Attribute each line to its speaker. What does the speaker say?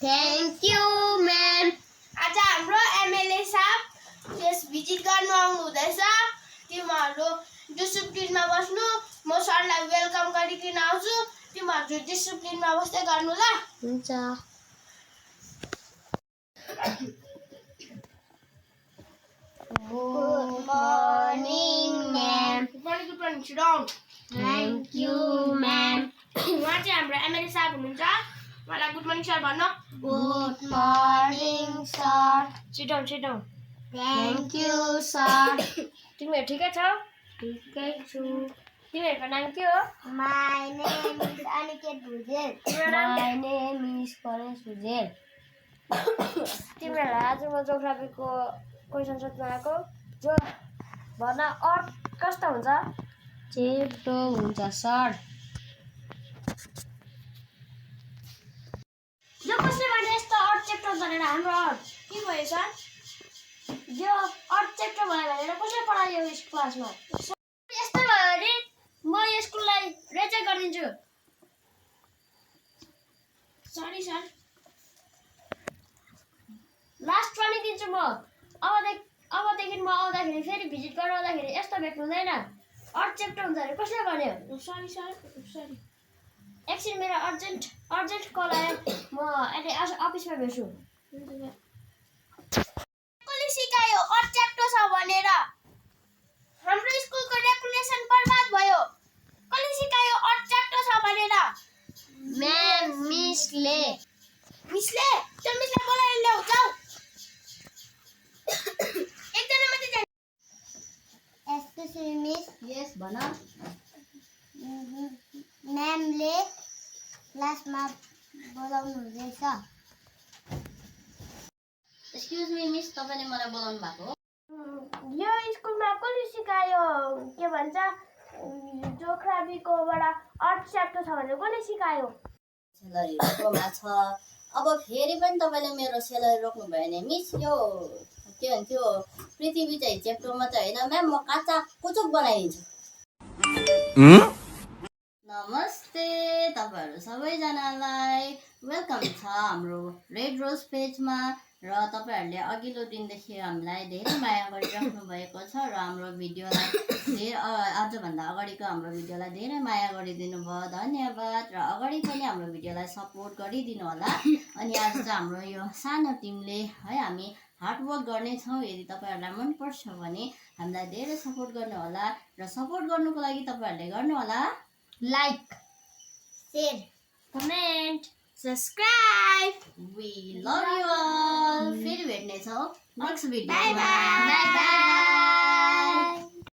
Speaker 1: Thank you, ma'am.
Speaker 2: आज हाम्रो MLA साहब यस भिजिट गर्न आउनु हुँदैछ। तिमीहरू डिसिप्लिनमा बस्नु। म सरलाई वेलकम गरिकन आउँछु। तिमीहरू डिसिप्लिनमा बस्दै गर्नु ल।
Speaker 1: हुन्छ। Good morning, ma'am.
Speaker 2: Good morning, sit down.
Speaker 1: Thank you, ma'am.
Speaker 2: उहाँ चाहिँ हाम्रो एमएलए साहब हुनुहुन्छ। उहाँलाई गुड मर्निङ सर भन्न।
Speaker 1: Good morning, sir.
Speaker 2: Sit down.
Speaker 1: Thank you, sir.
Speaker 2: तिमीहरू ठिकै छौ?
Speaker 1: ठिकै छु।
Speaker 2: तिमीहरूको नाम के हो?
Speaker 1: My name is Aniket Bhujel. My name is Paresh Bhujel.
Speaker 2: तिमीहरूलाई आज म जियोग्राफीको क्वेसन सोध्न आएको। जो भन अर्थ कस्तो हुन्छ?
Speaker 1: चेप्टो हुन्छ सर।
Speaker 2: यो कसले भने यस्तो अर्थ चेप्टर भनेर हाम्रो अर्थ के भयो सर? यो अर्थ चेप्टर भयो भनेर कसले पढायो यस क्लासमा? यस्तो भयो भने म यो स्कुललाई रिजेक्ट गरिदिन्छु। Sorry sir. लास्ट वार्निङ दिन्छु म। अबदेखि म आउँदाखेरि फेरि भिजिट गर्न आउँदाखेरि यस्तो भेट्नु हुँदैन। अर्थ चेप्टर हुन्छ भने कसले भन्यो? Sorry sir. एकछिन मेरो अर्जेन्ट कल आयो। म अहिले अफिसमा भेट्छु। कसले सिकायो अर्थ चेप्टर छ भनेर? हाम्रो स्कुलको रेपुटेसन बर्बाद भयो। कसले सिकायो अर्थ चेप्टर छ भनेर?
Speaker 1: म्याम मिसले।
Speaker 2: मिसले? त्यो मिसलाई बोलाएर ल्याऊ जाऊ। एकजना मात्रै जाने।
Speaker 1: Excuse me,
Speaker 3: यस भन।
Speaker 1: म्यामले क्लासमा बोलाउनु हुँदैछ।
Speaker 3: एक्सक्युज मी मिस, तपाईँले मलाई बोलाउनु भएको हो?
Speaker 2: यो स्कुलमा कसले सिकायो के भन्छ जियोग्राफीकोबाट अर्थ च्याप्टर छ भनेर कसले सिकायो?
Speaker 3: सेलरी रोक्नुमा छ। अब फेरि पनि तपाईँले मेरो सेलरी रोक्नु भयो भने मिस यो के भन्थ्यो पृथ्वी चाहिँ चेप्टो मात्रै होइन म्याम, म काचा कुचुक बनाइदिन्छु। नमस्ते तपाईँहरू सबैजनालाई वेलकम छ हाम्रो रेड रोज पेजमा। र तपाईँहरूले अघिल्लो दिनदेखि हामीलाई धेरै माया गरिराख्नु भएको छ र हाम्रो भिडियोलाई आजभन्दा अगाडिको हाम्रो भिडियोलाई धेरै माया गरिदिनु भयो, धन्यवाद। र अगाडि पनि हाम्रो भिडियोलाई सपोर्ट गरिदिनु होला। अनि आज चाहिँ हाम्रो यो सानो टिमले है हामी हार्डवर्क गर्नेछौँ। यदि तपाईँहरूलाई मनपर्छ भने हामीलाई धेरै सपोर्ट गर्नु होला र सपोर्ट गर्नुको लागि तपाईँहरूले गर्नु होला
Speaker 1: like, share,
Speaker 2: comment, subscribe.
Speaker 3: We love you all. फेरि भेट्नेछौँ नेक्स्ट भिडियोमा।
Speaker 2: By by.